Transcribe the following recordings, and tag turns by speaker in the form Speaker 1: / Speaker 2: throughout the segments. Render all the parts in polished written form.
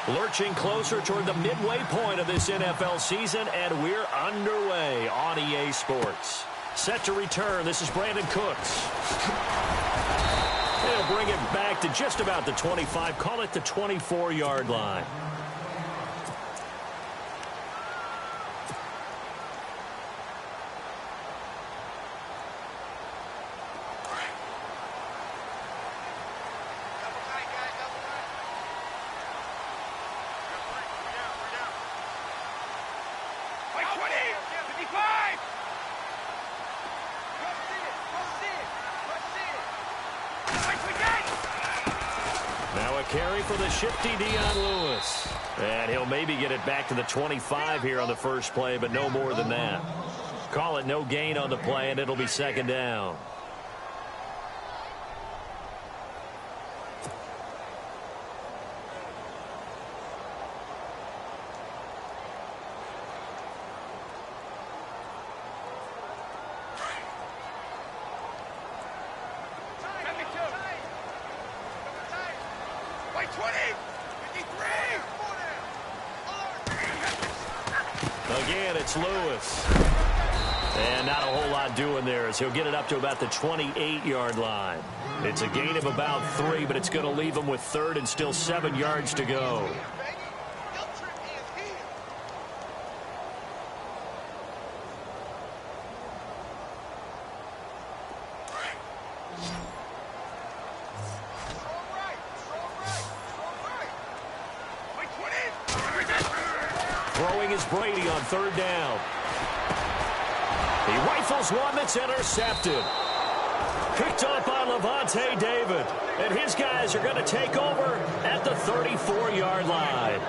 Speaker 1: Lurching closer toward the midway point of this NFL season, and we're underway on EA Sports. Set to return, this is Brandon Cooks. They'll bring it back to just about the 25, call it the 24-yard line. Carry for the shifty Dion Lewis. And he'll maybe get it back to the 25 here on the first play, but no more than that. Call it no gain on the play, and it'll be second down. Again, it's Lewis. And not a whole lot doing there as he'll get it up to about the 28-yard line. It's a gain of about 3, but it's going to leave him with third and still 7 yards to go. Throwing is Brady on third down. He rifles one that's intercepted. Picked up by Levante David. And his guys are going to take over at the 34-yard line.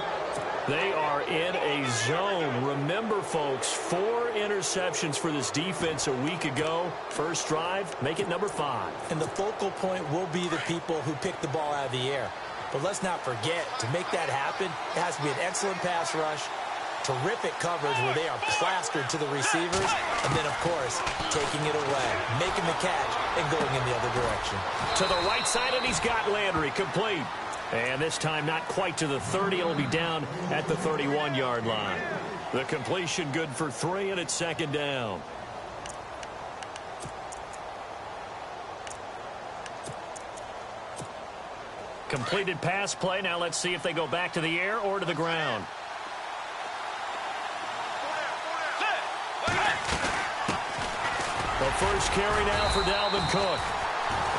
Speaker 1: They are in a zone. Remember, folks, 4 interceptions for this defense a week ago. First drive, make it number 5.
Speaker 2: And the focal point will be the people who pick the ball out of the air. But let's not forget, to make that happen, it has to be an excellent pass rush, terrific coverage where they are plastered to the receivers, and then, of course, taking it away, making the catch, and going in the other direction.
Speaker 1: To the right side, and he's got Landry complete. And this time not quite to the 30. It'll be down at the 31-yard line. The completion good for 3, and it's second down. Completed pass play. Now let's see if they go back to the air or to the ground. The first carry now for Dalvin Cook.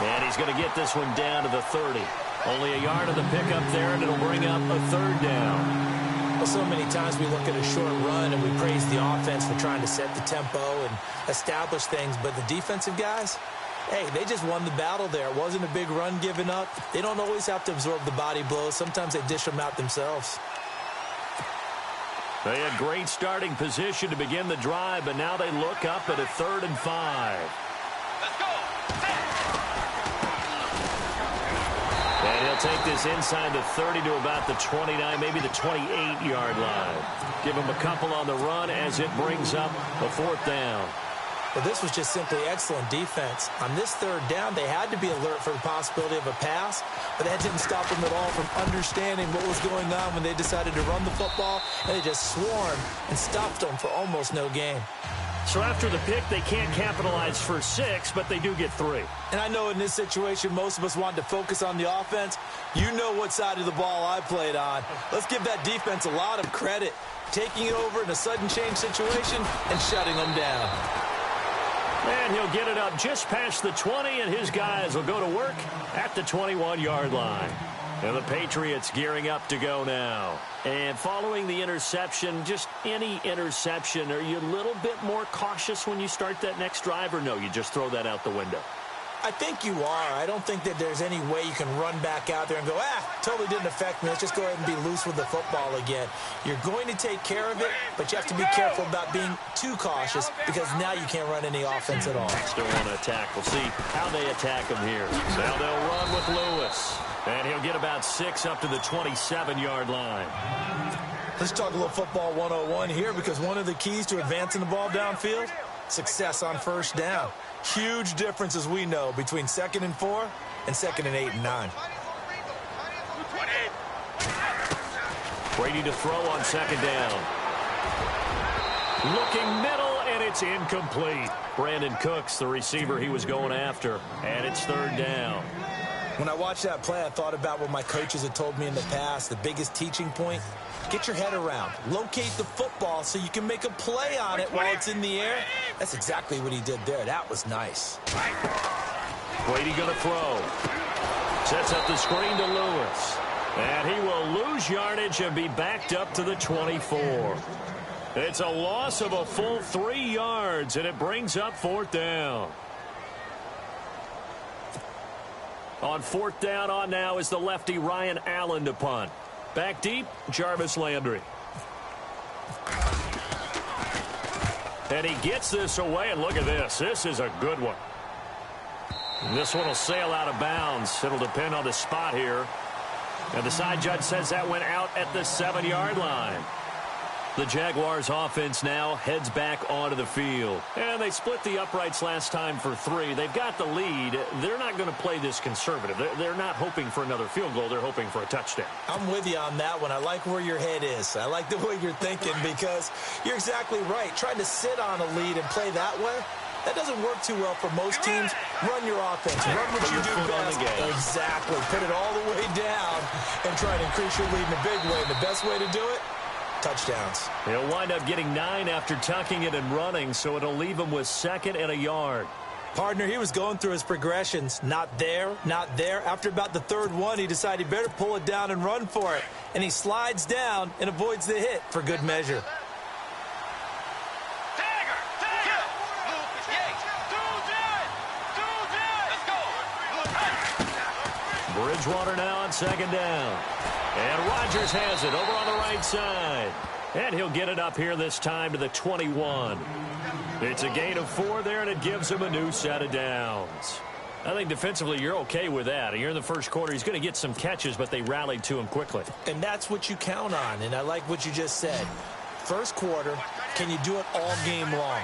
Speaker 1: And he's going to get this one down to the 30. Only a yard of the pickup there, and it'll bring up a third down.
Speaker 2: Well, so many times we look at a short run and we praise the offense for trying to set the tempo and establish things. But the defensive guys, hey, they just won the battle there. It wasn't a big run given up. They don't always have to absorb the body blows. Sometimes they dish them out themselves.
Speaker 1: They had great starting position to begin the drive, but now they look up at a 3rd and 5.
Speaker 3: Let's go.
Speaker 1: And he'll take this inside the 30 to about the 29, maybe the 28-yard line. Give him a couple on the run as it brings up a 4th down.
Speaker 2: Well, this was just simply excellent defense. On this 3rd down, they had to be alert for the possibility of a pass, but that didn't stop them at all from understanding what was going on when they decided to run the football, and they just swarmed and stopped them for almost no gain.
Speaker 1: So after the pick, they can't capitalize for 6, but they do get 3.
Speaker 2: And I know in this situation, most of us wanted to focus on the offense. You know what side of the ball I played on. Let's give that defense a lot of credit, taking it over in a sudden change situation and shutting them down.
Speaker 1: And he'll get it up just past the 20, and his guys will go to work at the 21-yard line. And the Patriots gearing up to go now. And following the interception, just any interception, are you a little bit more cautious when you start that next drive, or no, you just throw that out the window?
Speaker 2: I think you are. I don't think that there's any way you can run back out there and go, totally didn't affect me. Let's just go ahead and be loose with the football again. You're going to take care of it, but you have to be careful about being too cautious because now you can't run any offense at all.
Speaker 1: Still want to attack. We'll see how they attack him here. Now they'll run with Lewis. And he'll get about 6 up to the 27-yard line.
Speaker 2: Let's talk a little football 101 here because one of the keys to advancing the ball downfield, success on first down. Huge difference, as we know, between 2nd and 4 and 2nd and 8 and 9.
Speaker 1: Brady to throw on second down. Looking middle, and it's incomplete. Brandon Cooks, the receiver he was going after, and it's third down.
Speaker 2: When I watched that play, I thought about what my coaches had told me in the past. The biggest teaching point, get your head around. Locate the football so you can make a play on it while it's in the air. That's exactly what he did there. That was nice.
Speaker 1: Brady going to throw. Sets up the screen to Lewis. And he will lose yardage and be backed up to the 24. It's a loss of a full 3 yards, and it brings up fourth down. On fourth down on now is the lefty Ryan Allen to punt. Back deep, Jarvis Landry. And he gets this away, and look at this. This is a good one. And this one will sail out of bounds. It'll depend on the spot here. And the side judge says that went out at the 7-yard line. The Jaguars offense now heads back onto the field. And they split the uprights last time for 3. They've got the lead. They're not going to play this conservative. They're not hoping for another field goal. They're hoping for a touchdown.
Speaker 2: I'm with you on that one. I like where your head is. I like the way you're thinking because you're exactly right. Trying to sit on a lead and play that way, that doesn't work too well for most teams. Run your offense. Run what you do best. Exactly. Put it all the way down and try to increase your lead in a big way. The best way to do it, touchdowns.
Speaker 1: He'll wind up getting 9 after tucking it and running, so it'll leave him with 2nd and a yard.
Speaker 2: Partner, he was going through his progressions. Not there, not there. After about the 3rd one, he decided he better pull it down and run for it. And he slides down and avoids the hit for good measure.
Speaker 1: Bridgewater now on 2nd down. And Rodgers has it over on the right side. And he'll get it up here this time to the 21. It's a gain of 4 there, and it gives him a new set of downs. I think defensively you're okay with that. Here in the first quarter, he's going to get some catches, but they rallied to him quickly.
Speaker 2: And that's what you count on, and I like what you just said. First quarter, can you do it all game long?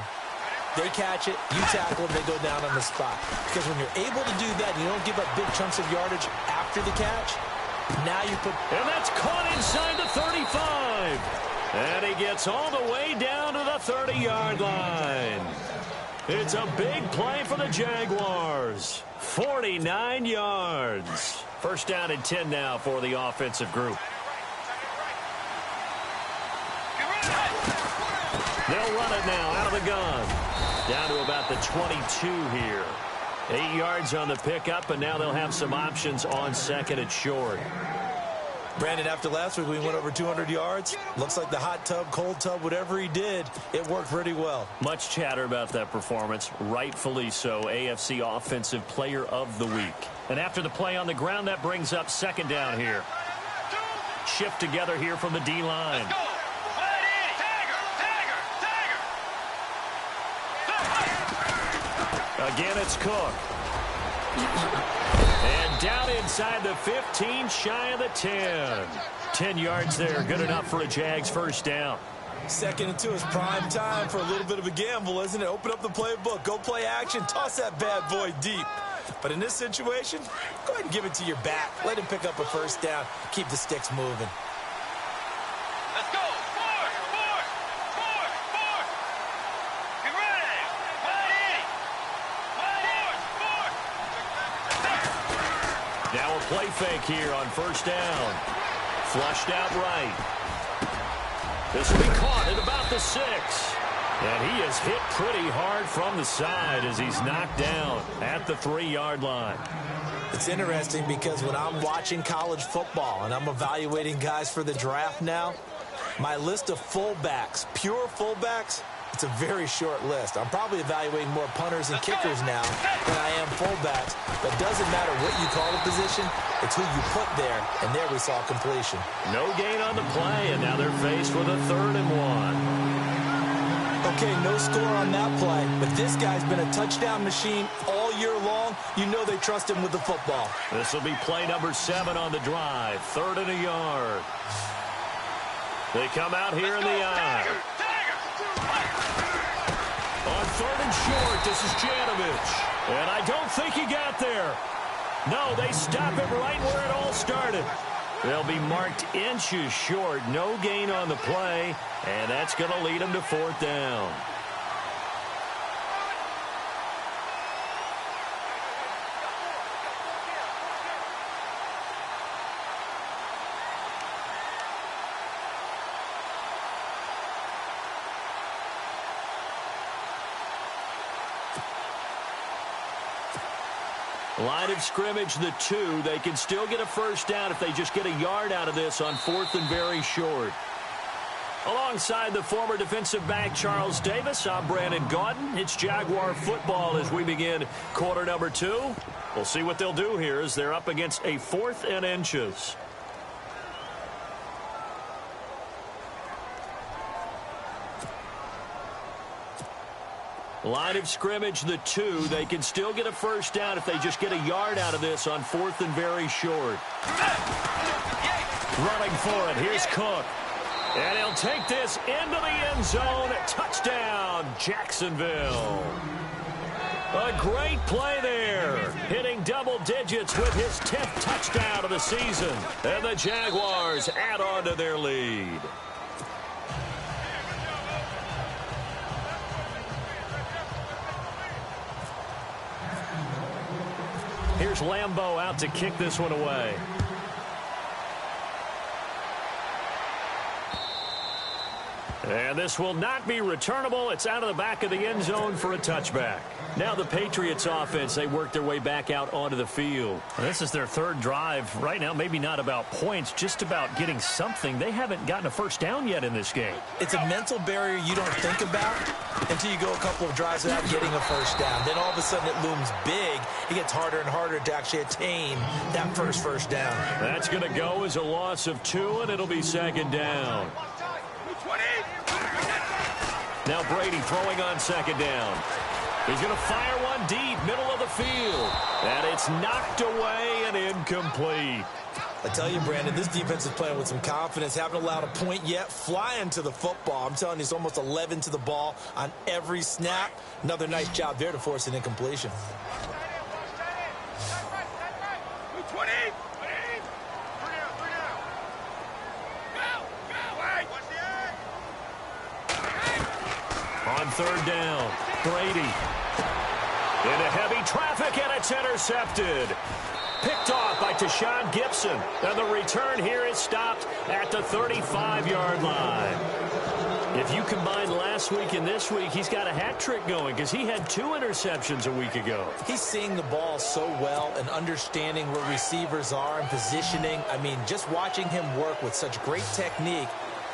Speaker 2: They catch it, you tackle them, they go down on the spot. Because when you're able to do that, you don't give up big chunks of yardage after the catch. Now you put...
Speaker 1: And that's caught inside the 35. And he gets all the way down to the 30-yard line. It's a big play for the Jaguars. 49 yards. First down and 10 now for the offensive group. They'll run it now out of the gun. Down to about the 22 here. 8 yards on the pickup, and now they'll have some options on 2nd and short.
Speaker 2: Brandon, after last week, we went over 200 yards. Looks like the hot tub, cold tub, whatever he did, it worked pretty well.
Speaker 1: Much chatter about that performance. Rightfully so. AFC Offensive Player of the Week. And after the play on the ground, that brings up 2nd down here. Shift together here from the D-line. Again, it's Cook. And down inside the 15, shy of the 10. 10 yards there, good enough for a Jags first down.
Speaker 2: 2nd and 2 is prime time for a little bit of a gamble, isn't it? Open up the playbook, go play action, toss that bad boy deep. But in this situation, go ahead and give it to your back. Let him pick up a first down, keep the sticks moving.
Speaker 3: Let's go.
Speaker 1: Now a play fake here on first down. Flushed out right. This will be caught at about the 6. And he is hit pretty hard from the side as he's knocked down at the 3-yard line.
Speaker 2: It's interesting because when I'm watching college football and I'm evaluating guys for the draft now, my list of fullbacks, pure fullbacks, it's a very short list. I'm probably evaluating more punters and kickers now than I am fullbacks. But it doesn't matter what you call the position, it's who you put there. And there we saw completion.
Speaker 1: No gain on the play, and now they're faced with a 3rd and 1.
Speaker 2: Okay, no score on that play, but this guy's been a touchdown machine all year long. You know they trust him with the football.
Speaker 1: This will be play number 7 on the drive. 3rd and a yard. They come out here in the eye. On 3rd and short, this is Janovich. And I don't think he got there. No, they stop him right where it all started. They'll be marked inches short. No gain on the play, and that's going to lead them to fourth down. Line of scrimmage, the 2. They can still get a first down if they just get a yard out of this on fourth and very short. Alongside the former defensive back Charles Davis, I'm Brandon Gaudin. It's Jaguar football as we begin quarter number 2. We'll see what they'll do here as they're up against a 4th and inches. Line of scrimmage, the 2. They can still get a first down if they just get a yard out of this on fourth and very short. Running for it, here's Cook. And he'll take this into the end zone. Touchdown, Jacksonville. A great play there. Hitting double digits with his 10th touchdown of the season. And the Jaguars add on to their lead. Here's Lambeau out to kick this one away. And this will not be returnable. It's out of the back of the end zone for a touchback. Now the Patriots offense, they work their way back out onto the field.
Speaker 4: This is their 3rd drive. Right now, maybe not about points, just about getting something. They haven't gotten a first down yet in this game.
Speaker 2: It's a mental barrier you don't think about until you go a couple of drives without getting a first down. Then all of a sudden it looms big. It gets harder and harder to actually attain that first down.
Speaker 1: That's going to go as a loss of 2, and it'll be 2nd down. Now Brady throwing on 2nd down. He's going to fire one deep, middle of the field. And it's knocked away and incomplete.
Speaker 2: I tell you, Brandon, this defense is playing with some confidence. Haven't allowed a point yet. Flying to the football. I'm telling you, it's almost 11 to the ball on every snap. Another nice job there to force an incompletion.
Speaker 1: On 3rd down, Brady into heavy traffic, and it's intercepted. Picked off by Tashawn Gibson. And the return here is stopped at the 35-yard line. If you combine last week and this week, he's got a hat trick going because he had 2 interceptions a week ago.
Speaker 2: He's seeing the ball so well and understanding where receivers are and positioning. I mean, just watching him work with such great technique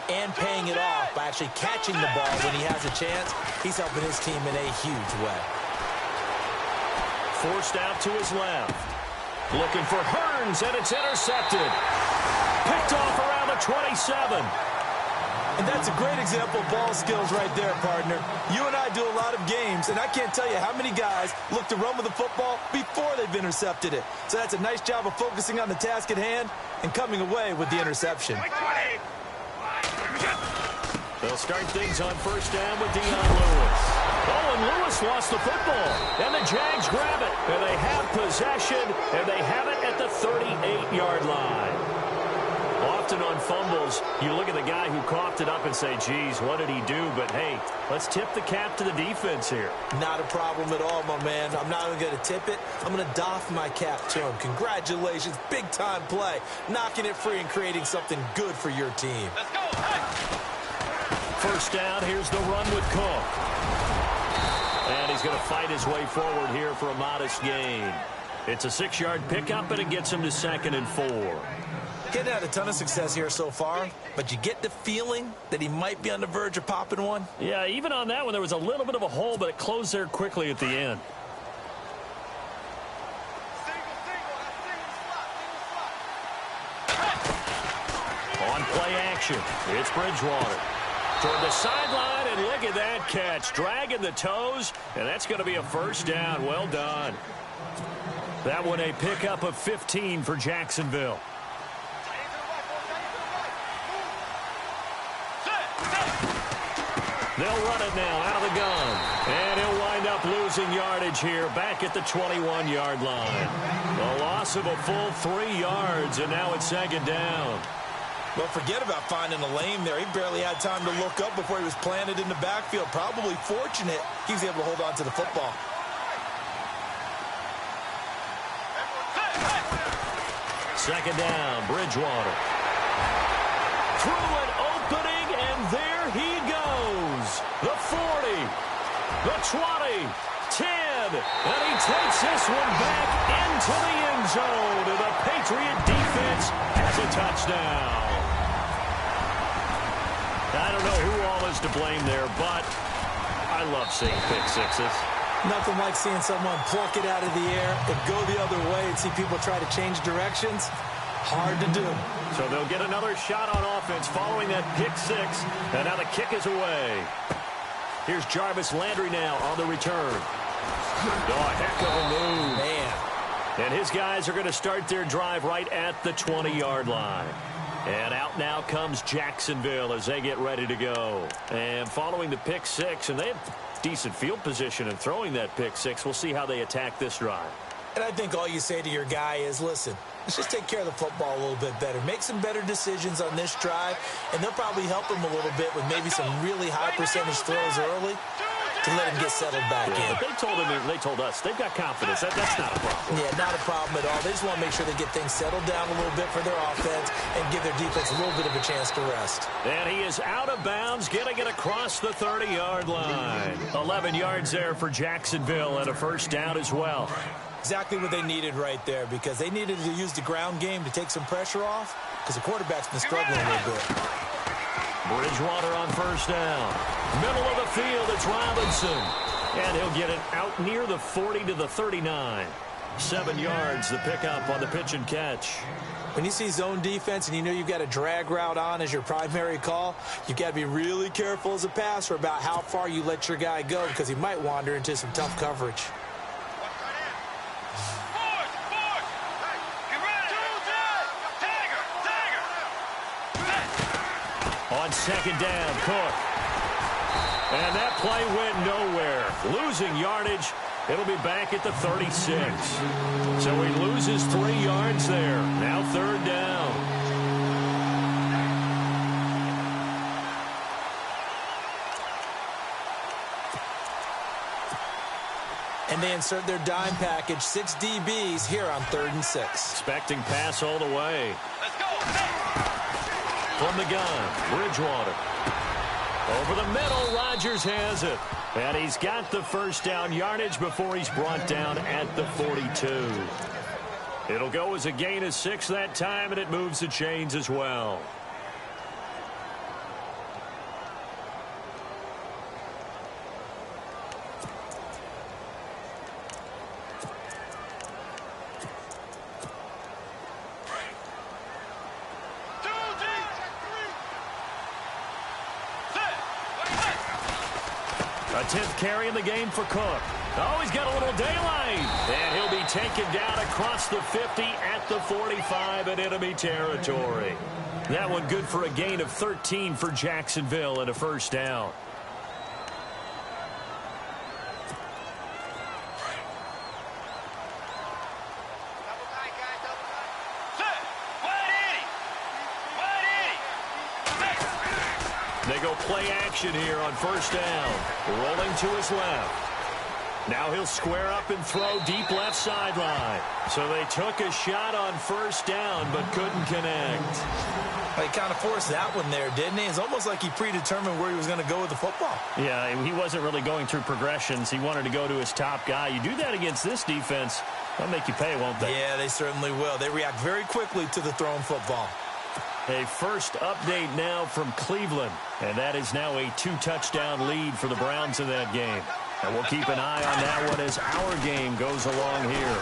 Speaker 2: and paying it off by actually catching the ball when he has a chance, he's helping his team in a huge way.
Speaker 1: Forced out to his left. Looking for Hearns, and it's intercepted. Picked off around the 27.
Speaker 2: And that's a great example of ball skills right there, partner. You and I do a lot of games, and I can't tell you how many guys look to run with the football before they've intercepted it. So that's a nice job of focusing on the task at hand and coming away with the interception.
Speaker 1: They'll start things on 1st down with Dion Lewis. Oh, and Lewis lost the football. And the Jags grab it. And they have possession, and they have it at the 38-yard line. Often on fumbles, you look at the guy who coughed it up and say, geez, what did he do? But, hey, let's tip the cap to the defense here.
Speaker 2: Not a problem at all, my man. I'm not even going to tip it. I'm going to doff my cap to him. Congratulations. Big-time play. Knocking it free and creating something good for your team.
Speaker 3: Let's go. Hey.
Speaker 1: 1st down, here's the run with Cook. And he's going to fight his way forward here for a modest gain. It's a 6-yard pickup, and it gets him to 2nd and 4.
Speaker 2: Getting had a ton of success here so far, but you get the feeling that he might be on the verge of popping one.
Speaker 1: Yeah, even on that one, there was a little bit of a hole, but it closed there quickly at the end. On play action, it's Bridgewater. Toward the sideline, and look at that catch. Dragging the toes, and that's going to be a 1st down. Well done. That one a pickup of 15 for Jacksonville. They'll run it now out of the gun. And he'll wind up losing yardage yardage here back at the 21-yard line. A loss of a full 3 yards, and now it's second down.
Speaker 2: Well, forget about finding a lane there. He barely had time to look up before he was planted in the backfield. Probably fortunate he was able to hold on to the football.
Speaker 1: Second down, Bridgewater. Through an opening, and there he goes. The 40, the 20, 10, and he takes this one back into the end zone. And the Patriot defense has a touchdown. I don't know who all is to blame there, but I love seeing pick sixes.
Speaker 2: Nothing like seeing someone pluck it out of the air and go the other way and see people try to change directions. Hard to do.
Speaker 1: So they'll get another shot on offense following that pick six, and now the kick is away. Here's Jarvis Landry now on the return. Oh, heck of a move.
Speaker 2: Man.
Speaker 1: And his guys are going to start their drive right at the 20-yard line. And out now comes Jacksonville as they get ready to go. And following the pick six, and they have decent field position in throwing that pick six. We'll see how they attack this drive.
Speaker 2: And I think all you say to your guy is, listen, let's just take care of the football a little bit better. Make some better decisions on this drive, and they'll probably help him a little bit with maybe some really high percentage throws early to let him get settled back in.
Speaker 1: But they told us they've got confidence. That's not a problem.
Speaker 2: Yeah, not a problem at all. They just want to make sure they get things settled down a little bit for their offense and give their defense a little bit of a chance to rest.
Speaker 1: And he is out of bounds, getting it across the 30-yard line. 11 yards there for Jacksonville and a first down as well.
Speaker 2: Exactly what they needed right there, because they needed to use the ground game to take some pressure off, because the quarterback's been struggling a little bit.
Speaker 1: Bridgewater on first down. Middle of the field, it's Robinson. And he'll get it out near the 40 to the 39. 7 yards, the pickup on the pitch and catch.
Speaker 2: When you see zone defense and you know you've got a drag route on as your primary call, you've got to be really careful as a passer about how far you let your guy go, because he might wander into some tough coverage.
Speaker 1: On second down, Cook. And that play went nowhere. Losing yardage. It'll be back at the 36. So he loses 3 yards there. Now third down.
Speaker 2: And they insert their dime package, 6 DBs here on 3rd and 6.
Speaker 1: Expecting pass all the way.
Speaker 3: Let's go.
Speaker 1: From the gun, Bridgewater. Over the middle, Rodgers has it. And he's got the first down yardage before he's brought down at the 42. It'll go as a gain of 6 that time, and it moves the chains as well. A 10th carry in the game for Cook. Oh, he's got a little daylight. And he'll be taken down across the 50 at the 45 in enemy territory. That one good for a gain of 13 for Jacksonville and a first down. They go play action here on first down. Rolling to his left. Now he'll square up and throw deep left sideline. So they took a shot on first down but couldn't connect.
Speaker 2: He kind of forced that one there, didn't he? It's almost like he predetermined where he was going to go with the football.
Speaker 4: Yeah, he wasn't really going through progressions. He wanted to go to his top guy. You do that against this defense, they'll make you pay, won't they?
Speaker 2: Yeah, they certainly will. They react very quickly to the thrown football.
Speaker 1: A first update now from Cleveland. And that is now a 2-touchdown lead for the Browns in that game. And we'll keep an eye on that one as our game goes along here.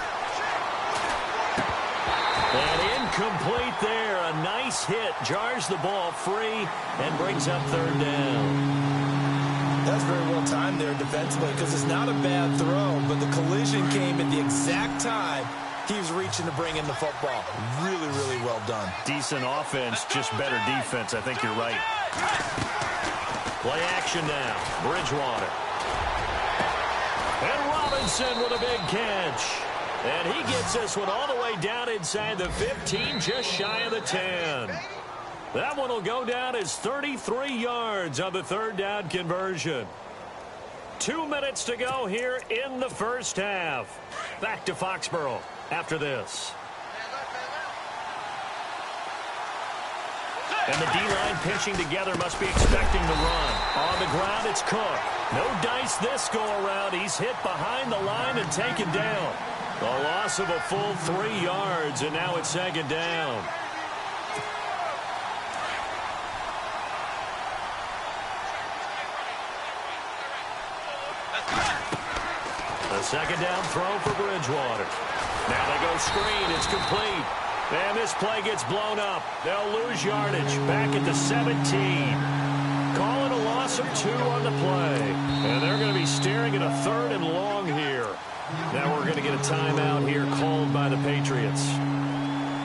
Speaker 1: And incomplete there. A nice hit. Jars the ball free and brings up third down.
Speaker 2: That's very well timed there defensively, because it's not a bad throw, but the collision came at the exact time he was reaching to bring in the football. Really, really well done.
Speaker 4: Decent offense, just better defense. I think you're right.
Speaker 1: Play action now. Bridgewater. And Robinson Wilson with a big catch. And he gets this one all the way down inside the 15, just shy of the 10. That one will go down as 33 yards on the third down conversion. 2 minutes to go here in the first half. Back to Foxborough after this. And the D-line pinching together must be expecting the run. On the ground, it's Cook. No dice this go-around. He's hit behind the line and taken down. A loss of a full 3 yards, and now it's second down. The second down throw for Bridgewater. Now they go screen. It's complete. And this play gets blown up. They'll lose yardage back at the 17. Calling a loss of 2 on the play. And they're going to be staring at a 3rd and long here. Now we're going to get a timeout here called by the Patriots.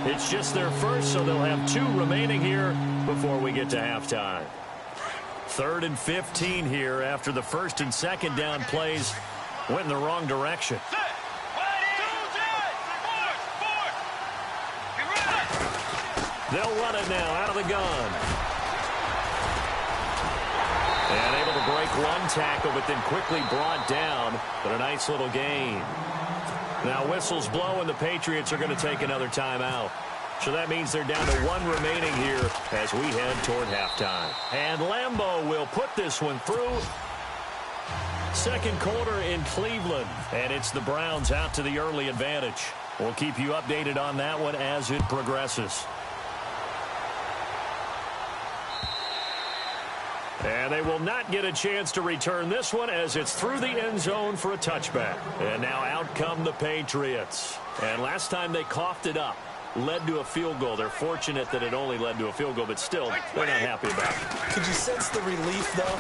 Speaker 1: It's just their first, so they'll have 2 remaining here before we get to halftime. 3rd and 15 here after the first and second down plays went in the wrong direction. They'll run it now out of the gun. And able to break one tackle, but then quickly brought down. But a nice little gain. Now whistles blow, and the Patriots are going to take another timeout. So that means they're down to 1 remaining here as we head toward halftime. And Lambeau will put this one through. Second quarter in Cleveland. And it's the Browns out to the early advantage. We'll keep you updated on that one as it progresses. And they will not get a chance to return this one as it's through the end zone for a touchback. And now out come the Patriots. And last time they coughed it up, led to a field goal. They're fortunate that it only led to a field goal, but still, they're not happy about it.
Speaker 2: Could you sense the relief, though,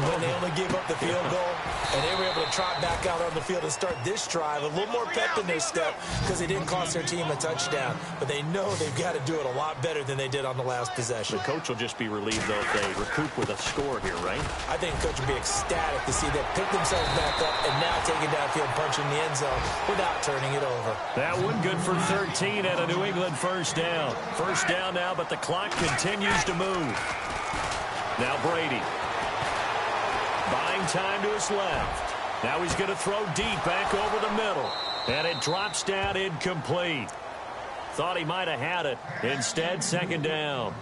Speaker 2: when they only gave up the field goal? And they were able to trot back out on the field and start this drive. A little more pep in their step because they didn't cost their team a touchdown. But they know they've got to do it a lot better than they did on the last possession.
Speaker 4: The coach will just be relieved, though, if they recoup with a score here, right?
Speaker 2: I think the coach will be ecstatic to see them pick themselves back up and now take it downfield, punching the end zone without turning it over.
Speaker 1: That one good for 13 at a New England first down. First down now, but the clock continues to move. Now Brady. Buying time to his left. Now he's going to throw deep back over the middle. And it drops down incomplete. Thought he might have had it. Instead, second down.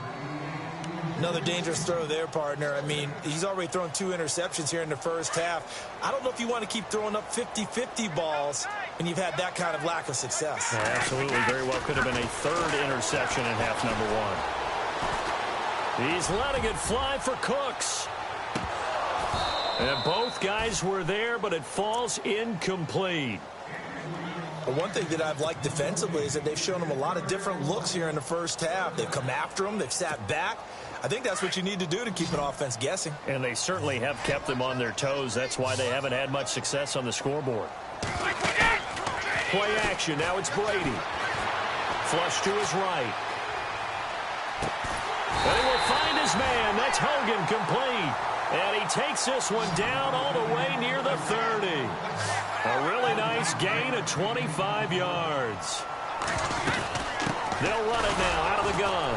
Speaker 2: Another dangerous throw there, partner. I mean, he's already thrown 2 interceptions here in the first half. I don't know if you want to keep throwing up 50-50 balls when you've had that kind of lack of success.
Speaker 4: Yeah, absolutely. Very well could have been a 3rd interception in half number 1.
Speaker 1: He's letting it fly for Cooks. And both guys were there, but it falls incomplete.
Speaker 2: But one thing that I've liked defensively is that they've shown them a lot of different looks here in the first half. They've come after them. They've sat back. I think that's what you need to do to keep an offense guessing.
Speaker 4: And they certainly have kept them on their toes. That's why they haven't had much success on the scoreboard.
Speaker 1: Play action. Now it's Brady. Flush to his right. And he will find his man. That's Hogan, complete. And he takes this one down all the way near the 30. A really nice gain of 25 yards. They'll run it now out of the gun.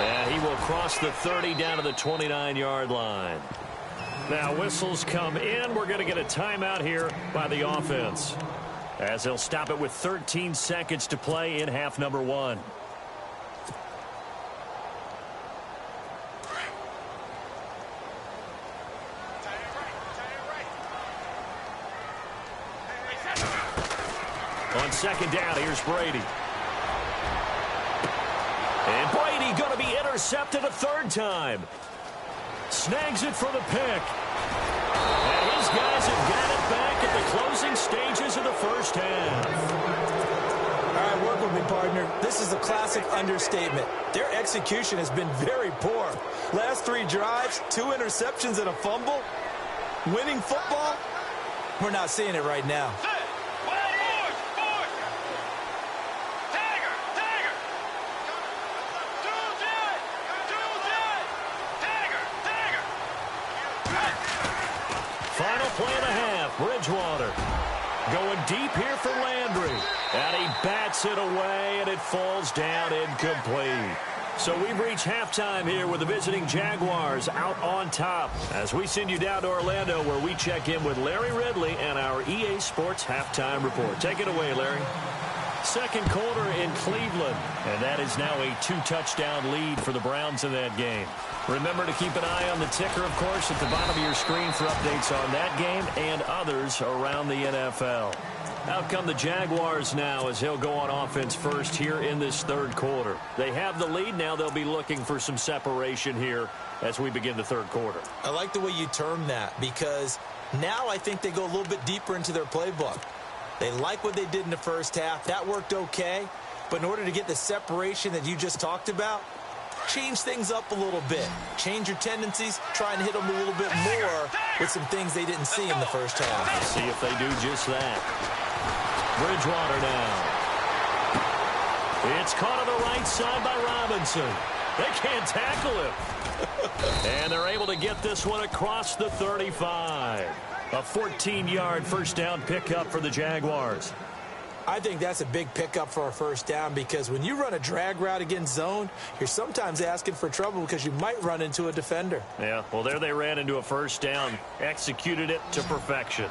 Speaker 1: And he will cross the 30 down to the 29-yard line. Now whistles come in. We're going to get a timeout here by the offense, as they'll stop it with 13 seconds to play in half number 1. On second down, here's Brady. And Brady going to be intercepted a 3rd time. Snags it for the pick. And his guys have got it back at the closing stages of the first half.
Speaker 2: All right, work with me, partner. This is a classic understatement. Their execution has been very poor. Last 3 drives, 2 interceptions and a fumble. Winning football? We're not seeing it right now.
Speaker 1: Final play and a half. Bridgewater. Going deep here for Landry. And he bats it away, and it falls down incomplete. So we've reached halftime here with the visiting Jaguars out on top. As we send you down to Orlando, where we check in with Larry Ridley and our EA Sports Halftime Report. Take it away, Larry.
Speaker 4: Second quarter in Cleveland, and that is now a 2-touchdown lead for the Browns in that game. Remember to keep an eye on the ticker, of course, at the bottom of your screen for updates on that game and others around the NFL. Out come the Jaguars now as he'll go on offense first here in this third quarter. They have the lead. Now they'll be looking for some separation here as we begin the third quarter.
Speaker 2: I like the way you term that, because now I think they go a little bit deeper into their playbook. They like what they did in the first half. That worked okay. But in order to get the separation that you just talked about, change things up a little bit. Change your tendencies. Try and hit them a little bit more with some things they didn't see in the first half.
Speaker 1: Let's see if they do just that. Bridgewater now. It's caught on the right side by Robinson. They can't tackle him. And they're able to get this one across the 35. A 14-yard first down pickup for the Jaguars.
Speaker 2: I think that's a big pickup for a first down, because when you run a drag route against zone, you're sometimes asking for trouble because you might run into a defender.
Speaker 4: Yeah, well, there they ran into a first down, executed it to perfection.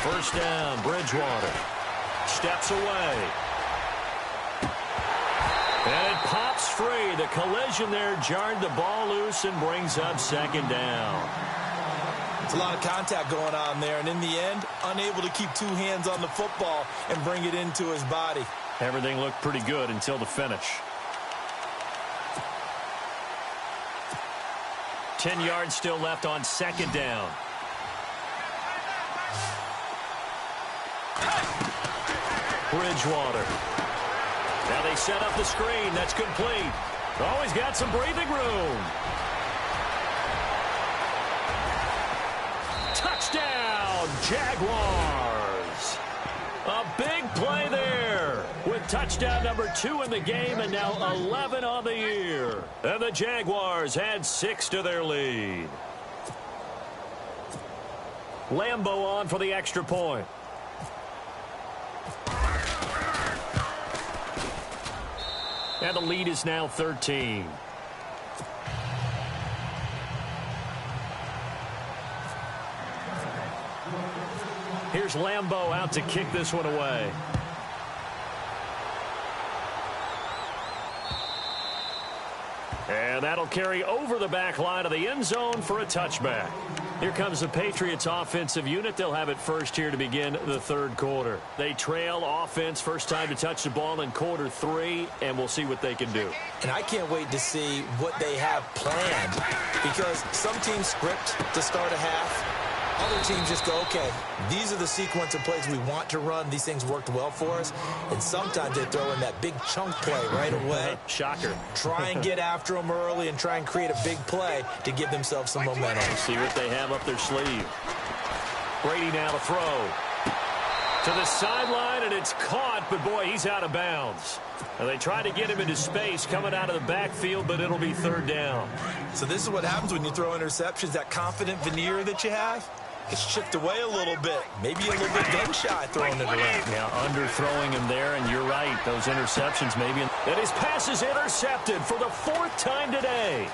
Speaker 1: First down, Bridgewater. Steps away. And it pops free. The collision there jarred the ball loose and brings up second down.
Speaker 2: It's a lot of contact going on there, and in the end, unable to keep two hands on the football and bring it into his body.
Speaker 4: Everything looked pretty good until the finish. 10 yards still left on second down.
Speaker 1: Bridgewater. Now they set up the screen. That's complete. Oh, he's got some breathing room. Touchdown, Jaguars. A big play there with touchdown number 2 in the game and now 11 on the year. And the Jaguars add 6 to their lead. Lambo on for the extra point. And the lead is now 13. Here's Lambo out to kick this one away. And that'll carry over the back line of the end zone for a touchback. Here comes the Patriots offensive unit. They'll have it first here to begin the third quarter. They trail offense, first time to touch the ball in quarter 3, and we'll see what they can do.
Speaker 2: And I can't wait to see what they have planned, because some teams script to start a half. Other teams just go, okay, these are the sequence of plays we want to run. These things worked well for us. And sometimes they throw in that big chunk play right away.
Speaker 4: Shocker.
Speaker 2: Try and get after them early and try and create a big play to give themselves some momentum.
Speaker 1: See what they have up their sleeve. Brady now to throw. To the sideline, and it's caught, but boy, he's out of bounds. And they try to get him into space coming out of the backfield, but it'll be third down.
Speaker 2: So this is what happens when you throw interceptions. That confident veneer that you have gets chipped away a little bit. Maybe a little bit gun-shy throwing it around.
Speaker 4: Yeah, underthrowing him there, and you're right. Those interceptions maybe.
Speaker 1: And his pass is intercepted for the 4th time today.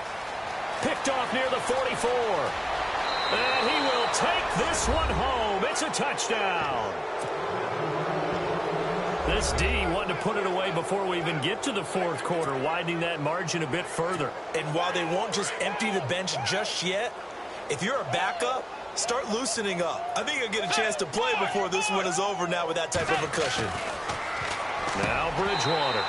Speaker 1: Picked off near the 44. And he will take this one home. It's a touchdown. This D wanted to put it away before we even get to the fourth quarter, widening that margin a bit further.
Speaker 2: And while they won't just empty the bench just yet, if you're a backup, start loosening up. I think you'll get a chance to play before this one is over now with that type of a cushion.
Speaker 1: Now Bridgewater.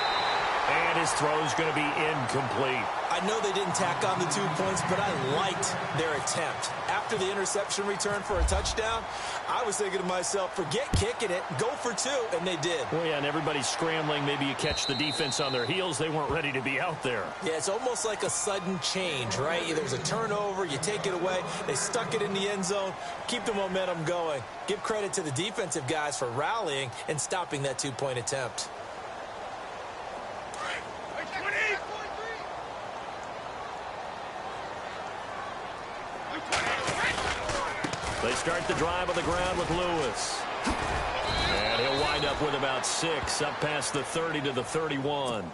Speaker 1: And his throw is going to be incomplete.
Speaker 2: I know they didn't tack on the 2 points, but I liked their attempt. After the interception return for a touchdown, I was thinking to myself, forget kicking it, go for 2, and they did.
Speaker 4: Well, yeah, and everybody's scrambling. Maybe you catch the defense on their heels. They weren't ready to be out there.
Speaker 2: Yeah, it's almost like a sudden change, right? There's a turnover, you take it away, they stuck it in the end zone, keep the momentum going. Give credit to the defensive guys for rallying and stopping that 2-point attempt.
Speaker 1: They start the drive on the ground with Lewis. And he'll wind up with about 6, up past the 30 to the 31.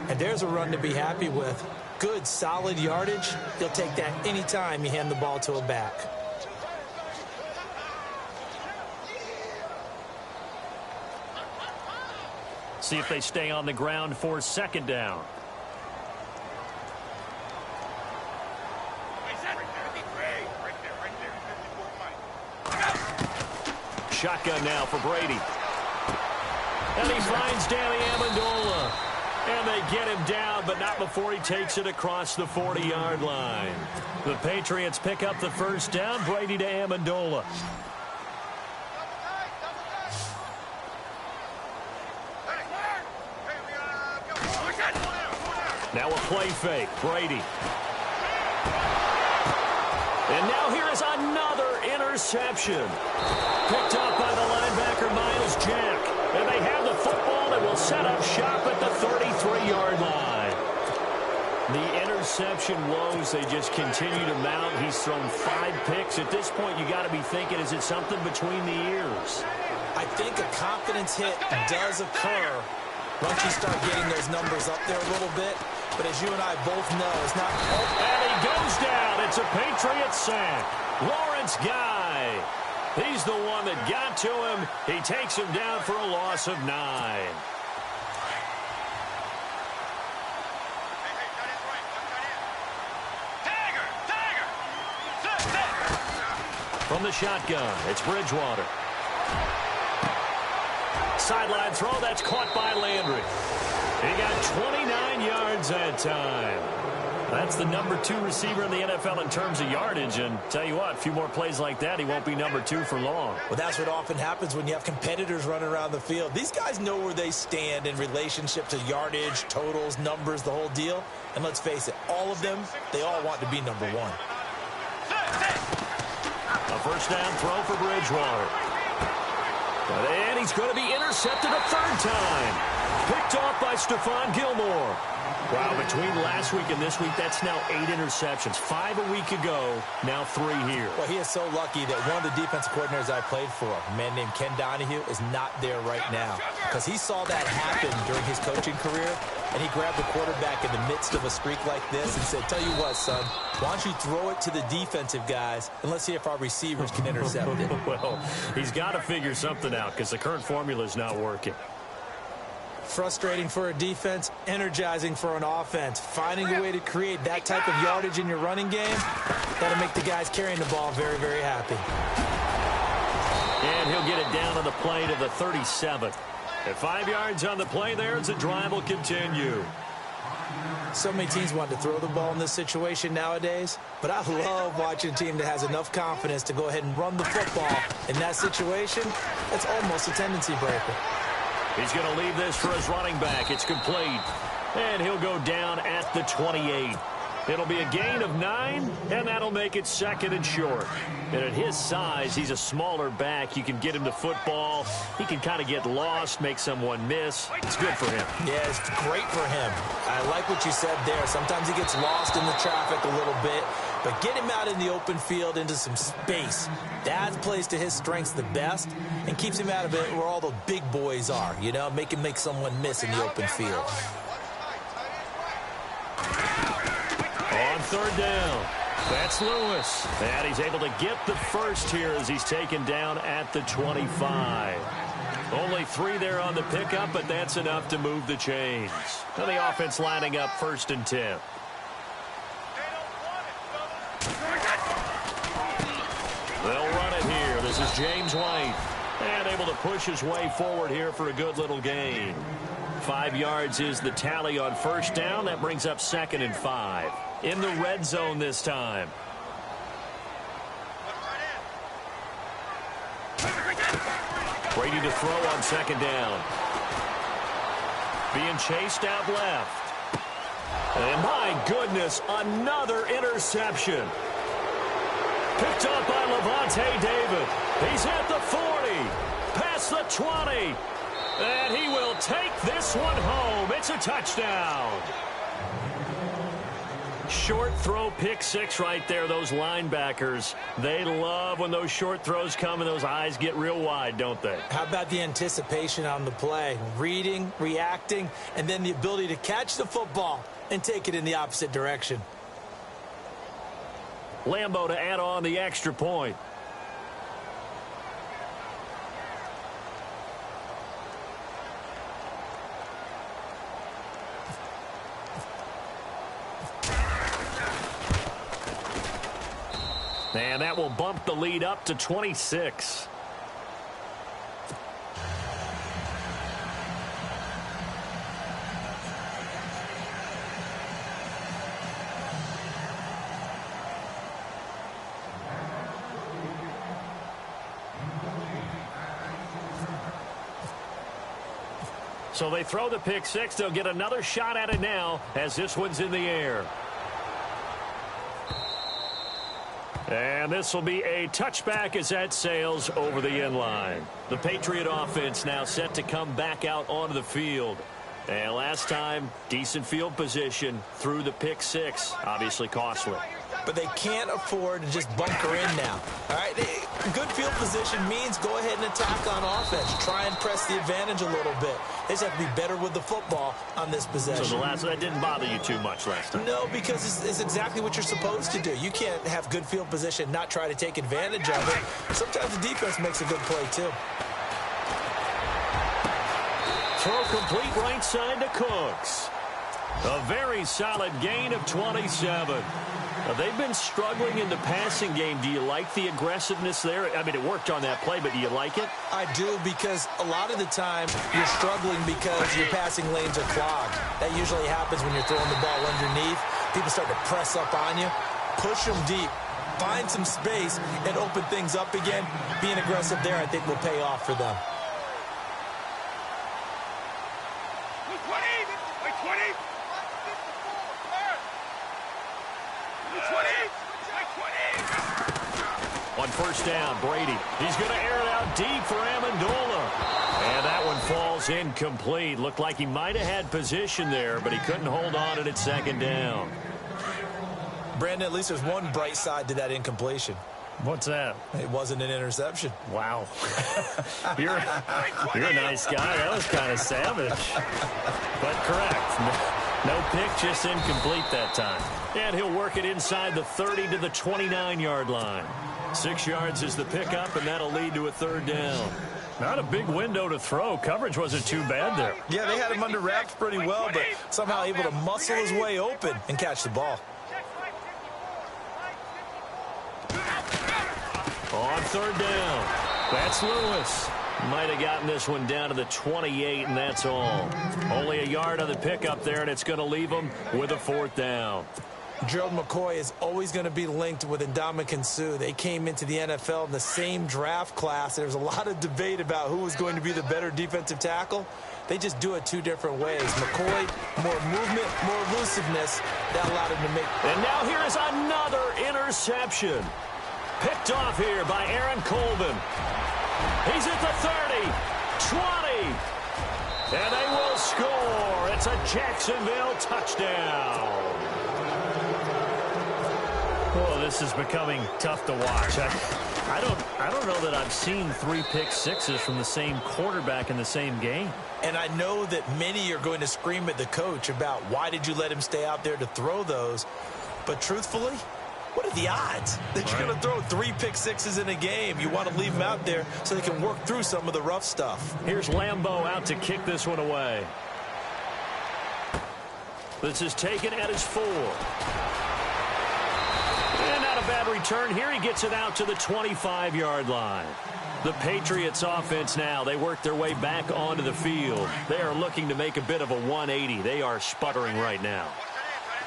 Speaker 2: And there's a run to be happy with. Good, solid yardage. You'll take that anytime you hand the ball to a back.
Speaker 1: See if they stay on the ground for 2nd down. Shotgun now for Brady. And he finds Danny Amendola. And they get him down, but not before he takes it across the 40-yard line. The Patriots pick up the 1st down. Brady to Amendola. Now a play fake. Brady. And now here is another interception. Picked up by the linebacker, Miles Jack. And they have the football that will set up shop at the 33-yard line. The interception woes, they just continue to mount. He's thrown 5 picks. At this point, you got to be thinking, is it something between the ears?
Speaker 2: I think a confidence hit does occur once you start getting those numbers up there a little bit. But as you and I both know, it's not...
Speaker 1: And he goes down. It's a Patriots sack. Lawrence Guy. He's the one that got to him. He takes him down for a loss of 9. From the shotgun, it's Bridgewater. Sideline throw, that's caught by Landry. He got 29 yards that time. That's the number 2 receiver in the NFL in terms of yardage. And tell you what, a few more plays like that, he won't be number 2 for long.
Speaker 2: Well, that's what often happens when you have competitors running around the field. These guys know where they stand in relationship to yardage, totals, numbers, the whole deal. And let's face it, all of them, they all want to be number 1.
Speaker 1: A 1st down throw for Bridgewater. And he's going to be intercepted a 3rd time. Picked off by Stephon Gilmore. Wow, between last week and this week, that's now 8 interceptions. 5 a week ago, now 3 here.
Speaker 2: Well, he is so lucky that one of the defensive coordinators I played for, a man named Ken Donahue, is not there right now. Because he saw that happen during his coaching career, and he grabbed the quarterback in the midst of a streak like this and said, tell you what, son, why don't you throw it to the defensive guys, and let's see if our receivers can intercept it.
Speaker 1: Well, he's got to figure something out because the current formula is not working.
Speaker 2: Frustrating for a defense, energizing for an offense. Finding a way to create that type of yardage in your running game, that'll make the guys carrying the ball very, very happy.
Speaker 1: And he'll get it down on the play to the 37. At 5 yards on the play there as the drive will continue.
Speaker 2: So many teams want to throw the ball in this situation nowadays, but I love watching a team that has enough confidence to go ahead and run the football. In that situation, that's almost a tendency breaker.
Speaker 1: He's going to leave this for his running back. It's complete. And he'll go down at the 28. It'll be a gain of 9, and that'll make it 2nd and short. And at his size, he's a smaller back. You can get him to football. He can kind of get lost, make someone miss. It's good for him.
Speaker 2: Yeah, it's great for him. I like what you said there. Sometimes he gets lost in the traffic a little bit, but get him out in the open field into some space. That plays to his strengths the best and keeps him out of it where all the big boys are, you know, make someone miss in the open field.
Speaker 1: On 3rd down, that's Lewis. And he's able to get the 1st here as he's taken down at the 25. Only 3 there on the pickup, but that's enough to move the chains. Now the offense lining up 1st and 10. They'll run it here. This is James White. And able to push his way forward here for a good little gain. 5 yards is the tally on 1st down. That brings up 2nd and 5. In the red zone this time. Brady to throw on 2nd down. Being chased out left. And my goodness, another interception. Picked up by Levante David. He's at the 40. Past the 20. And he will take this one home. It's a touchdown.
Speaker 4: Short throw pick six right there. Those linebackers, they love when those short throws come and those eyes get real wide, don't they?
Speaker 2: How about the anticipation on the play? Reading, reacting, and then the ability to catch the football and take it in the opposite direction.
Speaker 4: Lambo to add on the extra point. And that will bump the lead up to 26. So they throw the pick six. They'll get another shot at it now as this one's in the air. And this will be a touchback as that sails over the end line. The Patriot offense now set to come back out onto the field. And last time, decent field position through the pick six. Obviously costly.
Speaker 2: But they can't afford to just bunker in now. All right, good field position means go ahead and attack on offense. Try and press the advantage a little bit. They just have to be better with the football on this possession.
Speaker 4: So that didn't bother you too much last time?
Speaker 2: No, because it's exactly what you're supposed to do. You can't have good field position and not try to take advantage of it. Sometimes the defense makes a good play, too.
Speaker 4: Throw complete right side to Cooks. A very solid gain of 27. Now, they've been struggling in the passing game. Do you like the aggressiveness there? I mean, it worked on that play, but do you like it?
Speaker 2: I do, because a lot of the time you're struggling because your passing lanes are clogged. That usually happens when you're throwing the ball underneath. People start to press up on you. Push them deep. Find some space and open things up again. Being aggressive there, I think, will pay off for them.
Speaker 4: On first down, Brady. He's going to air it out deep for Amendola. And that one falls incomplete. Looked like he might have had position there, but he couldn't hold on to it at second down.
Speaker 2: Brandon, at least there's one bright side to that incompletion.
Speaker 4: What's that?
Speaker 2: It wasn't an interception.
Speaker 4: Wow. You're a nice guy. That was kind of savage. But correct. No pick, just incomplete that time. And he'll work it inside the 30 to the 29-yard line. 6 yards is the pickup, and that'll lead to a third down. Not a big window to throw. Coverage wasn't too bad there.
Speaker 2: Yeah, they had him under wraps pretty well, but somehow able to muscle his way open and catch the ball.
Speaker 4: On third down, that's Lewis. Might have gotten this one down to the 28, and that's all. Only a yard on the pickup there, and it's going to leave him with a fourth down.
Speaker 2: Gerald McCoy is always going to be linked with Ndamukong Suh. They came into the NFL in the same draft class. There was a lot of debate about who was going to be the better defensive tackle. They just do it two different ways. McCoy, more movement, more elusiveness. That allowed him to make.
Speaker 4: And now here is another interception. Picked off here by Aaron Colvin. He's at the 30, 20, and they will score. It's a Jacksonville touchdown. Oh, this is becoming tough to watch. I don't know that I've seen 3 pick sixes from the same quarterback in the same game.
Speaker 2: And I know that many are going to scream at the coach about why did you let him stay out there to throw those. But truthfully, what are the odds that you're going to throw 3 pick sixes in a game? You want to leave them out there so they can work through some of the rough stuff.
Speaker 4: Here's Lambo out to kick this one away. This is taken at his 4. And not a bad return here. He gets it out to the 25-yard line. The Patriots offense now, they work their way back onto the field. They are looking to make a bit of a 180. They are sputtering right now.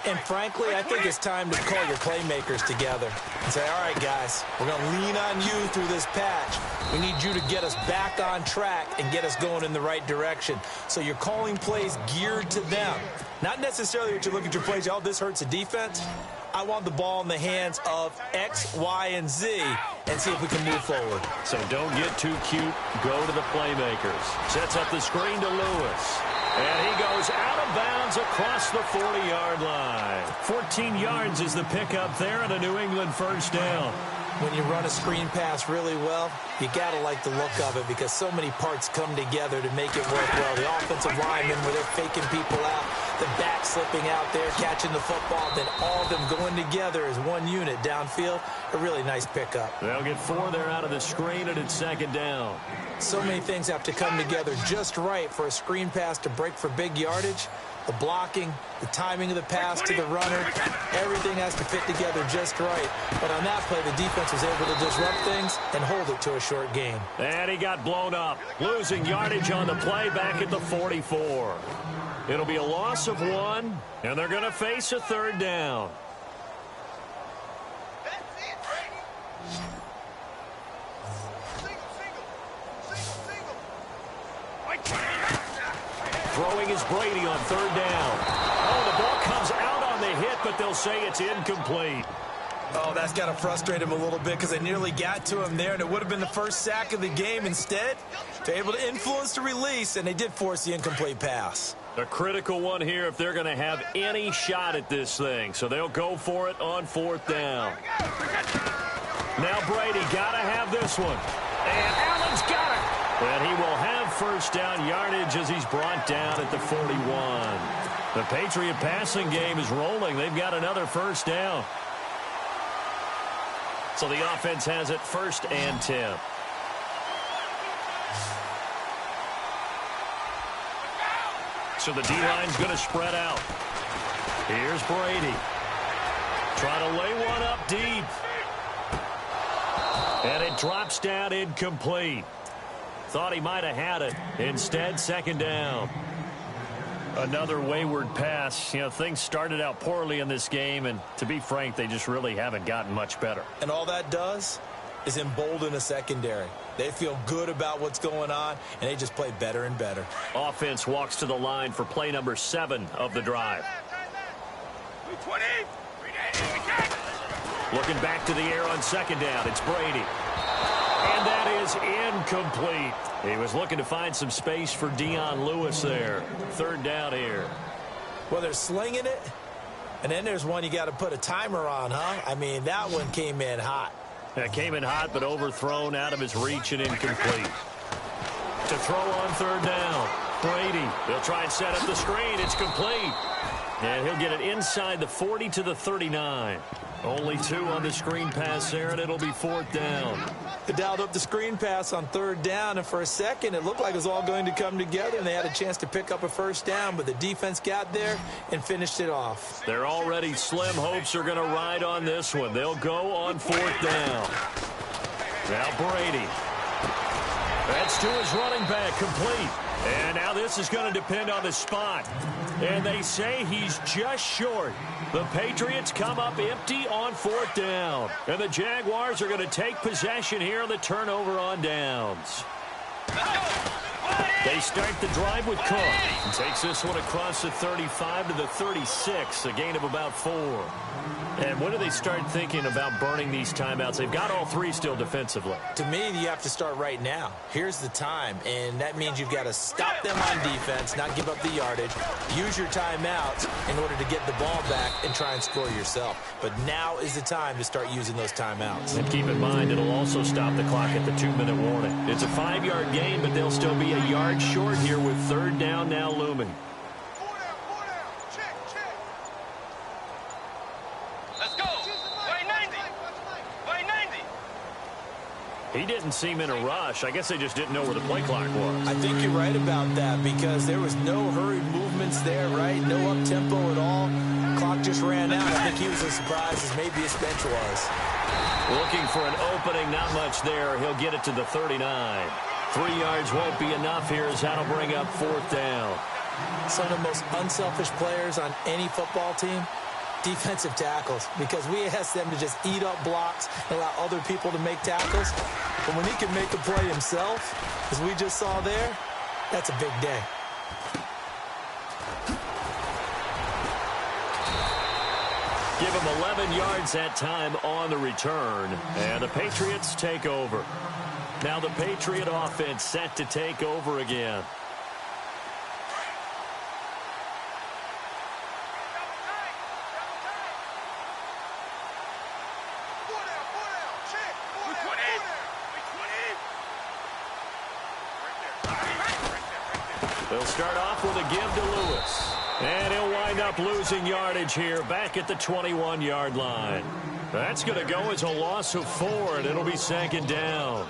Speaker 2: And frankly, I think it's time to call your playmakers together and say, all right, guys, we're going to lean on you through this patch. We need you to get us back on track and get us going in the right direction. So you're calling plays geared to them. Not necessarily that you look at your plays, oh, this hurts the defense. I want the ball in the hands of X, Y, and Z and see if we can move forward.
Speaker 4: So don't get too cute. Go to the playmakers. Sets up the screen to Lewis.
Speaker 1: And he goes out of bounds across the 40-yard line. 14 yards is the pickup there and a New England first down.
Speaker 2: When you run a screen pass really well, you got to like the look of it because so many parts come together to make it work well. The offensive linemen where they're faking people out, the back slipping out there, catching the football, then all of them going together as one unit downfield. A really nice pickup.
Speaker 1: They'll get 4 there out of the screen, and it's second down.
Speaker 2: So many things have to come together just right for a screen pass to break for big yardage. The blocking, the timing of the pass to the runner, everything has to fit together just right. But on that play, the defense was able to disrupt things and hold it to a short gain.
Speaker 1: And he got blown up, losing yardage on the play back at the 44. It'll be a loss of 1, and they're going to face a third down. Throwing is Brady on third down. Oh, the ball comes out on the hit, but they'll say it's incomplete.
Speaker 2: Oh, that's got to frustrate him a little bit because they nearly got to him there, and it would have been the first sack of the game. Instead, they're able to influence the release, and they did force the incomplete pass.
Speaker 1: A critical one here if they're going to have any shot at this thing. So they'll go for it on fourth down. Now Brady got to have this one. And Allen's got it. And he will have first down yardage as he's brought down at the 41. The Patriot passing game is rolling. They've got another first down. So the offense has it 1st and 10. So the D-line's going to spread out. Here's Brady. Trying to lay one up deep. And it drops down incomplete. Thought he might have had it. Instead, second down. Another wayward pass. You know, things started out poorly in this game, and to be frank, they just really haven't gotten much better.
Speaker 2: And all that does is embolden a secondary. They feel good about what's going on, and they just play better and better.
Speaker 1: Offense walks to the line for play number 7 of the drive. Looking back to the air on second down, it's Brady. And that is incomplete. He was looking to find some space for Dion Lewis there. Third down here.
Speaker 2: Well, they're slinging it, and then there's one you got to put a timer on, huh? I mean, that one came in hot.
Speaker 1: That came in hot, but overthrown out of his reach and incomplete. To throw on third down, Brady. They'll try and set up the screen. It's complete. And he'll get it inside the 40 to the 39. Only 2 on the screen pass there, and it'll be fourth down.
Speaker 2: They dialed up the screen pass on third down, and for a second, it looked like it was all going to come together, and they had a chance to pick up a first down, but the defense got there and finished it off.
Speaker 1: Their already slim hopes are going to ride on this one. They'll go on fourth down. Now Brady. That's to his running back, complete. And now this is going to depend on the spot. And they say he's just short. The Patriots come up empty on fourth down. And the Jaguars are going to take possession here on the turnover on downs. They start the drive with Cook. And takes this one across the 35 to the 36, a gain of about 4. And when do they start thinking about burning these timeouts? They've got all 3 still defensively.
Speaker 2: To me, you have to start right now. Here's the time, and that means you've got to stop them on defense, not give up the yardage, use your timeouts in order to get the ball back and try and score yourself. But now is the time to start using those timeouts.
Speaker 1: And keep in mind, it'll also stop the clock at the 2-minute warning. It's a 5-yard gain, but they'll still be a yard short here with third down now looming. He didn't seem in a rush. I guess they just didn't know where the play clock was.
Speaker 2: I think you're right about that because there was no hurried movements there, right? No up-tempo at all. Clock just ran out. I think he was as surprised as maybe his bench was.
Speaker 1: Looking for an opening, not much there. He'll get it to the 39. 3 yards won't be enough here as that'll bring up fourth down.
Speaker 2: Some of the most unselfish players on any football team, defensive tackles, because we ask them to just eat up blocks and allow other people to make tackles. But when he can make a play himself, as we just saw there, that's a big day.
Speaker 1: Give him 11 yards that time on the return, and the Patriots take over. Now the Patriot offense set to take over again. They'll start off with a give to Lewis. And he'll wind up losing yardage here back at the 21-yard line. That's going to go as a loss of 4, and it'll be 2nd down.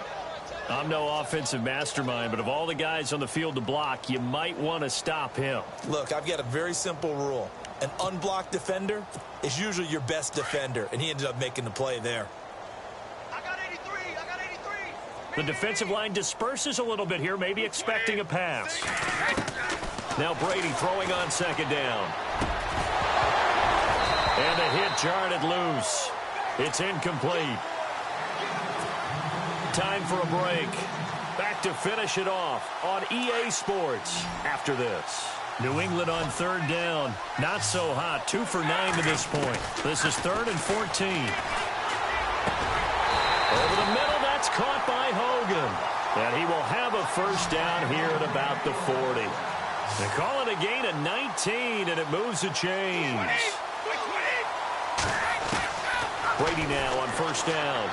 Speaker 1: I'm no offensive mastermind, but of all the guys on the field to block, you might want to stop him.
Speaker 2: Look, I've got a very simple rule. An unblocked defender is usually your best defender, and he ended up making the play there.
Speaker 3: I got 83. I got 83.
Speaker 1: The defensive line disperses a little bit here, maybe expecting a pass. Now Brady throwing on 2nd down. And a hit jarred it loose. It's incomplete. Time for a break. Back to finish it off on EA Sports after this. New England on 3rd down. Not so hot. 2 for 9 to this point. This is 3rd and 14. Over the middle, that's caught by Hogan. And he will have a 1st down here at about the 40. They call it a gain of 19, and it moves the chains. Brady now on 1st down.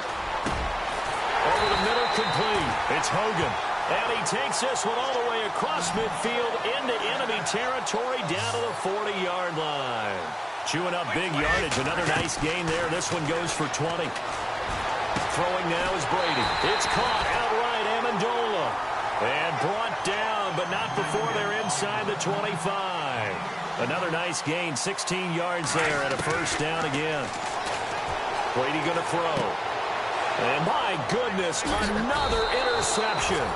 Speaker 1: Over the middle, complete. It's Hogan. And he takes this one all the way across midfield into enemy territory down to the 40-yard line. Chewing up big yardage. Another nice gain there. This one goes for 20. Throwing now is Brady. It's caught outright, Amendola. And brought down, but not before they're inside the 25. Another nice gain, 16 yards there, and a 1st down again. Brady going to throw. And my goodness, another interception.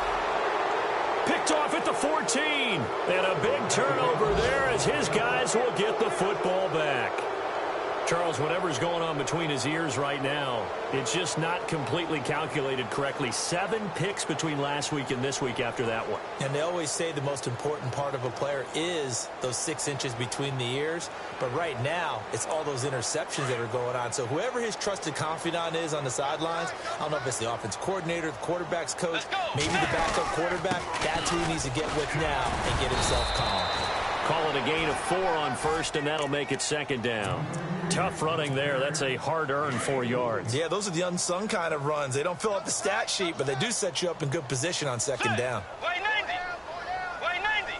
Speaker 1: Picked off at the 14. And a big turnover there as his guys will get the football back. Charles, whatever's going on between his ears right now, it's just not completely calculated correctly. 7 picks between last week and this week after that one.
Speaker 2: And they always say the most important part of a player is those 6 inches between the ears. But right now, it's all those interceptions that are going on. So whoever his trusted confidant is on the sidelines, I don't know if it's the offense coordinator, the quarterback's coach, maybe the backup quarterback, that's who he needs to get with now and get himself calm.
Speaker 1: Call it a gain of 4 on 1st, and that'll make it 2nd down. Tough running there. That's a hard-earned 4 yards.
Speaker 2: Yeah, those are the unsung kind of runs. They don't fill up the stat sheet, but they do set you up in good position on 2nd down.
Speaker 3: Way 90. Way 90.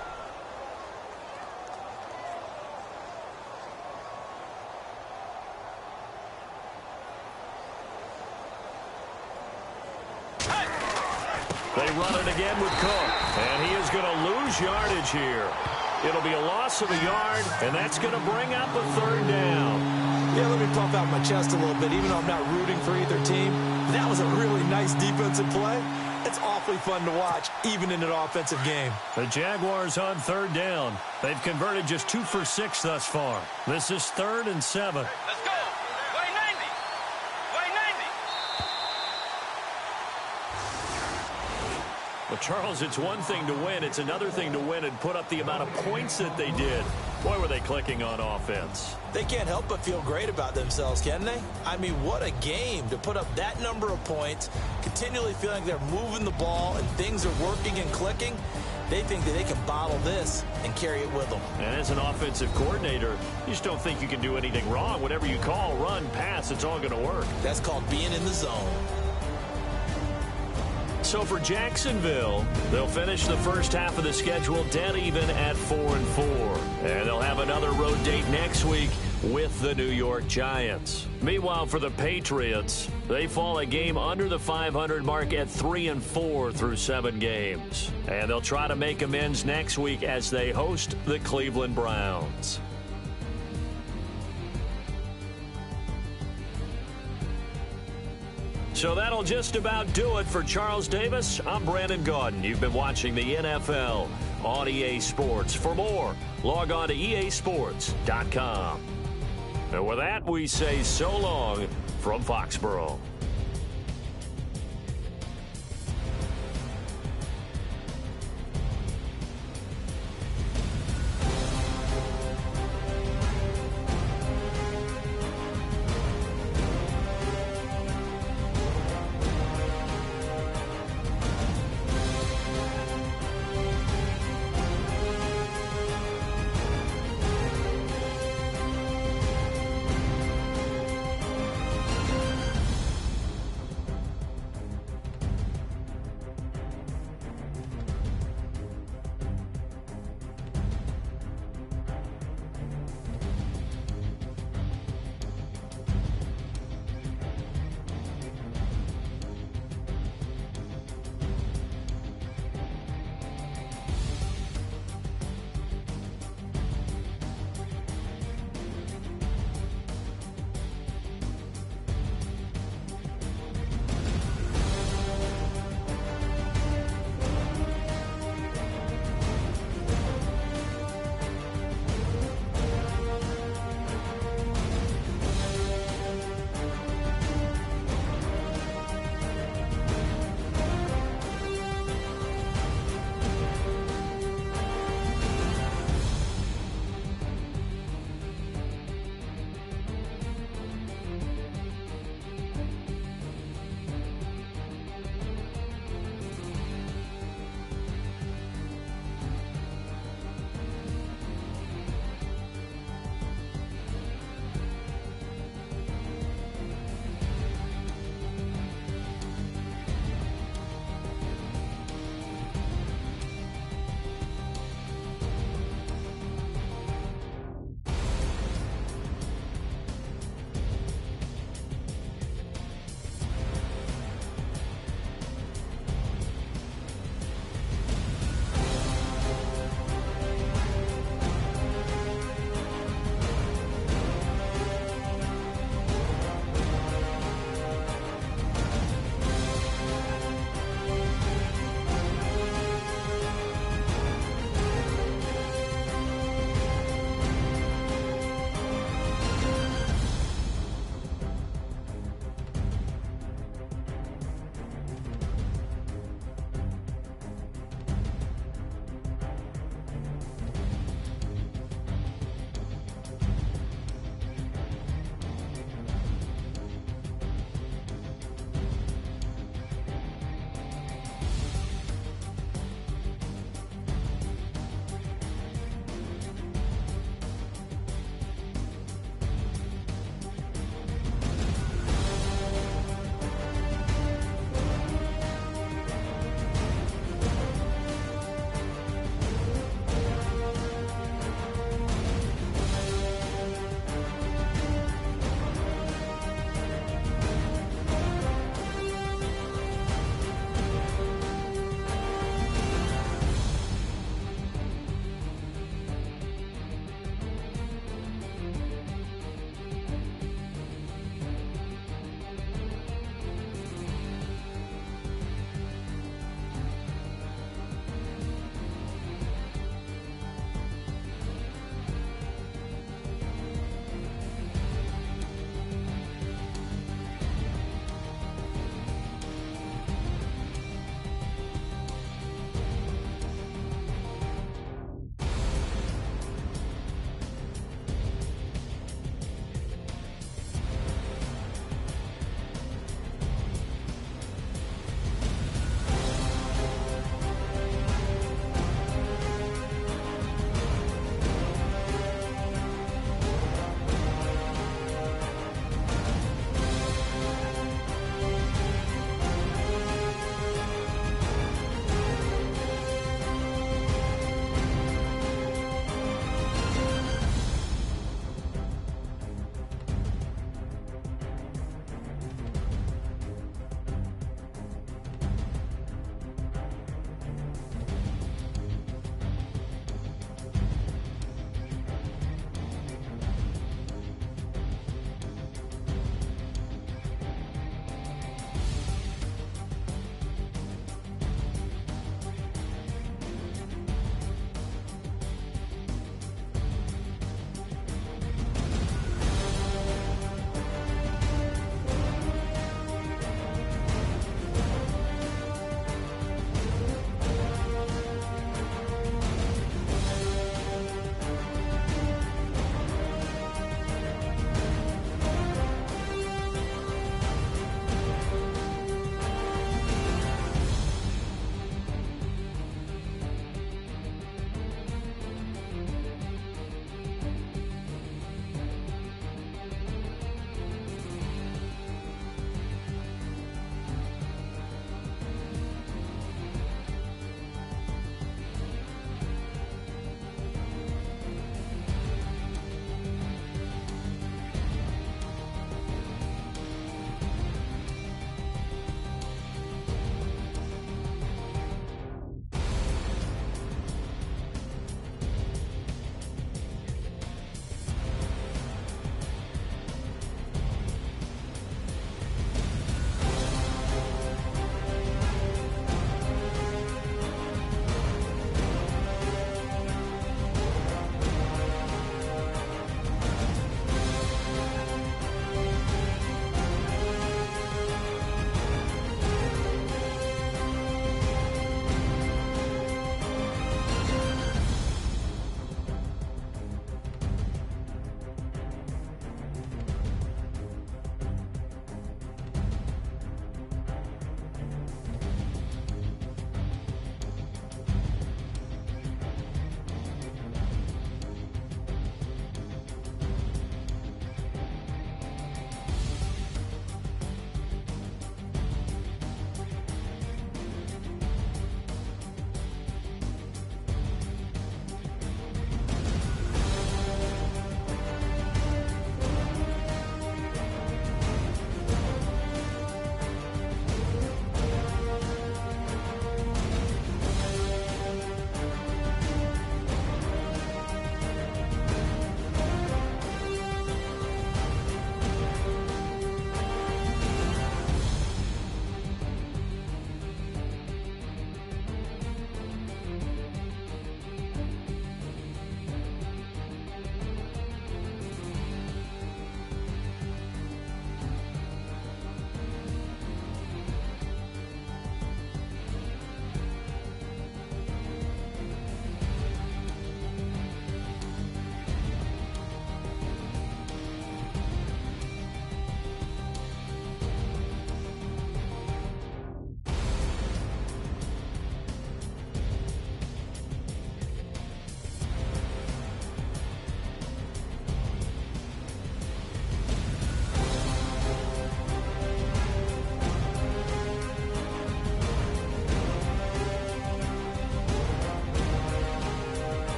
Speaker 1: They run it again with Cook, and he is going to lose yardage here. It'll be a loss of a yard, and that's going to bring up a 3rd down.
Speaker 2: Yeah, let me puff out my chest a little bit, even though I'm not rooting for either team. That was a really nice defensive play. It's awfully fun to watch, even in an offensive game.
Speaker 1: The Jaguars on 3rd down. They've converted just 2 for 6 thus far. This is 3rd and 7.
Speaker 3: Let's go. Way 90. Way 90.
Speaker 1: Well, Charles, it's one thing to win. It's another thing to win and put up the amount of points that they did. Boy, were they clicking on offense.
Speaker 2: They can't help but feel great about themselves, can they? I mean, what a game to put up that number of points, continually feeling they're moving the ball and things are working and clicking. They think that they can bottle this and carry it with them.
Speaker 1: And as an offensive coordinator, you just don't think you can do anything wrong. Whatever you call, run, pass, it's all going to work.
Speaker 2: That's called being in the zone.
Speaker 1: So for Jacksonville, they'll finish the first half of the schedule dead even at 4-4. And they'll have another road date next week with the New York Giants. Meanwhile, for the Patriots, they fall a game under the 500 mark at 3-4 through 7 games. And they'll try to make amends next week as they host the Cleveland Browns. So that'll just about do it for Charles Davis. I'm Brandon Gaudin. You've been watching the NFL on EA Sports. For more, log on to easports.com. And with that, we say so long from Foxborough.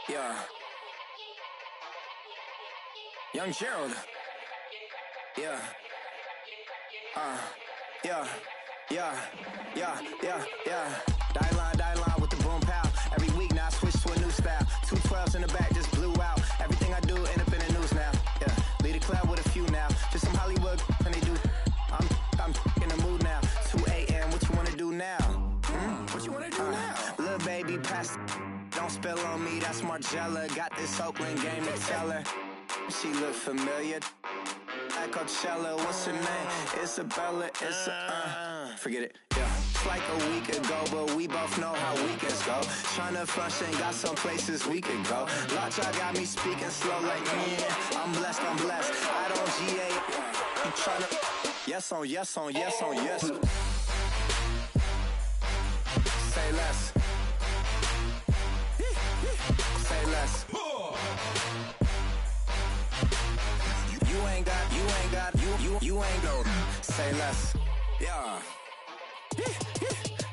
Speaker 5: Yeah. Young Gerald. Yeah. Yeah. Die line with the boom pow. Every week now I switch to a new style. 212s in the back just blew out. Everything I do end up in the news now. Yeah. Lead a club with a few now. Just some Hollywood and they do. I'm in the mood now. 2 a.m. What you wanna do now? What you wanna do now? Little baby, pass. Don't spill on me. That's Margella. Got this Oakland game to tell her. She look familiar. Like Coachella, what's her name? Isabella, forget it, yeah. It's like a week ago, but we both know how weekends go. Tryna function, got some places we could go. Lockjaw got me speaking slow like, yeah, I'm blessed. I don't GA, you tryna, yes on yes. Say less. Say less. You ain't go. Say less. Yeah.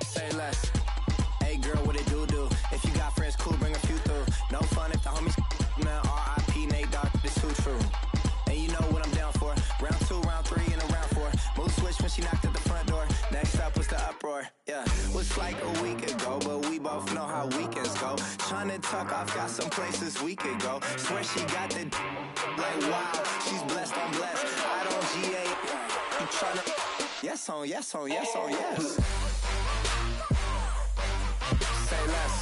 Speaker 5: Say less. Hey girl, what it do? If you got friends, cool, bring a few through. No fun if the homies man. R.I.P. Nate Dogg, this too true. And you know what I'm down for. Round 2, round 3, and a round 4. Mood switch when she knocked at the front door. Next up was the uproar. Yeah. Was like a week ago, but we both know how weekends go. Tryna tuck off, got some places we could go. Swear she got the like wow, she's blessed, I'm blessed. I don't GA. You tryna yes on yes. Say less.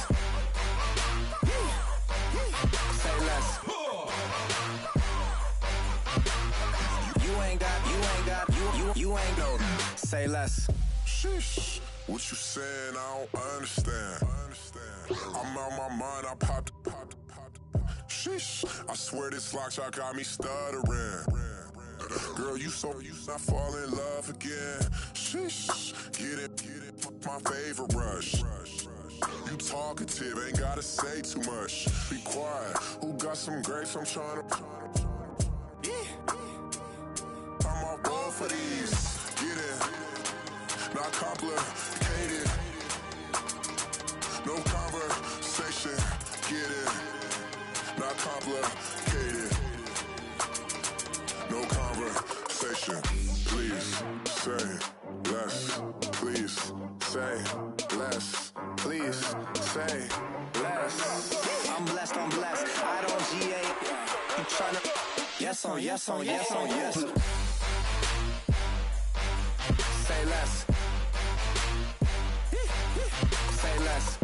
Speaker 5: Say less. You ain't go. Say less.
Speaker 6: Sheesh, what you saying? I don't understand. I'm out my mind. I popped. Sheesh, I swear this lockjaw got me stuttering. Girl, you not fall in love again. Sheesh, get it, my favorite rush. You talkative, ain't gotta say too much. Be quiet, who got some grapes? I'm trying to. I'm all roll for these. Get it, not complicated. No conversation, get it. Not complicated. No conversation. Please say less. Please say less. Please say less.
Speaker 5: I'm blessed. I don't GA. You tryna yes on yes. Say less. Say less.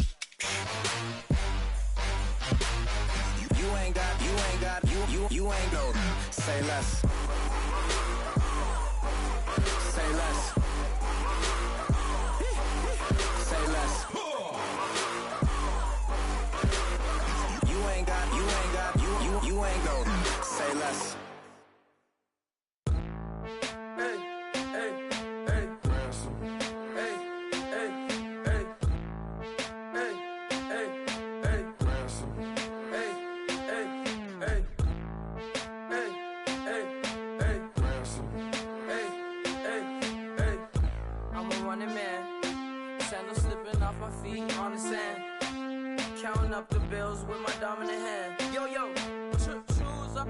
Speaker 5: You ain't go. Say less. Say less. Say less. You ain't go. Say less.
Speaker 7: Up the bills with my dominant hand. Yo, choose up.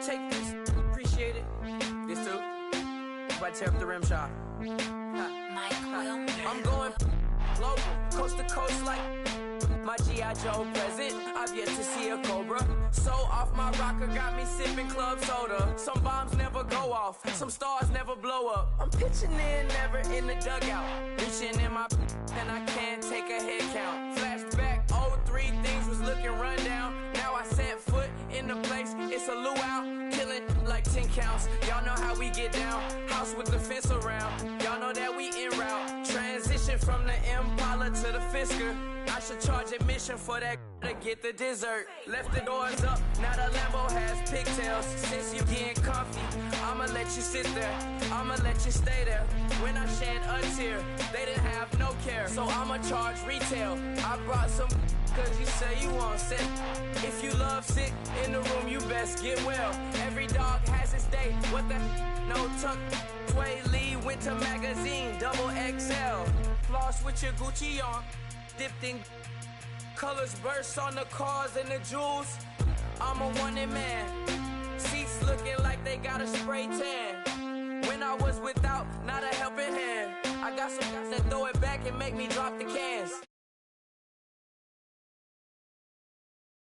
Speaker 7: Take this, appreciate it. This too. If I tear up the rim shot. I'm going global, coast to coast like my G.I. Joe present. I've yet to see a Cobra. So off my rocker, got me sipping club soda. Some bombs never go off, some stars never blow up. I'm pitching in, never in the dugout. Reaching in my and I can't take a head count. Flashback, 03, things was looking rundown. Now I set foot in the place, it's a luau. Killing like 10 counts, y'all know how we get down. House with the fence around, y'all know that we en route. Transition from the Impala to the Fisker. I should charge admission for that to get the dessert. Left the doors up, now the Lambo has pigtails. Since you getting comfy, I'ma let you sit there, I'ma let you stay there. When I shed a tear, they didn't have no care, so I'ma charge retail. I brought some cause you say you want sit. If you love sick in the room, you best get well. Every dog has its day, what the no tuck. Sway Lee, Winter Magazine, double XL. Floss with your Gucci on, dipped in colors burst on the cars and the jewels. I'm a wanted man. Seats looking like they got a spray tan. When I was without, not a helping hand. I got some guys that throw it back and make me drop the cans.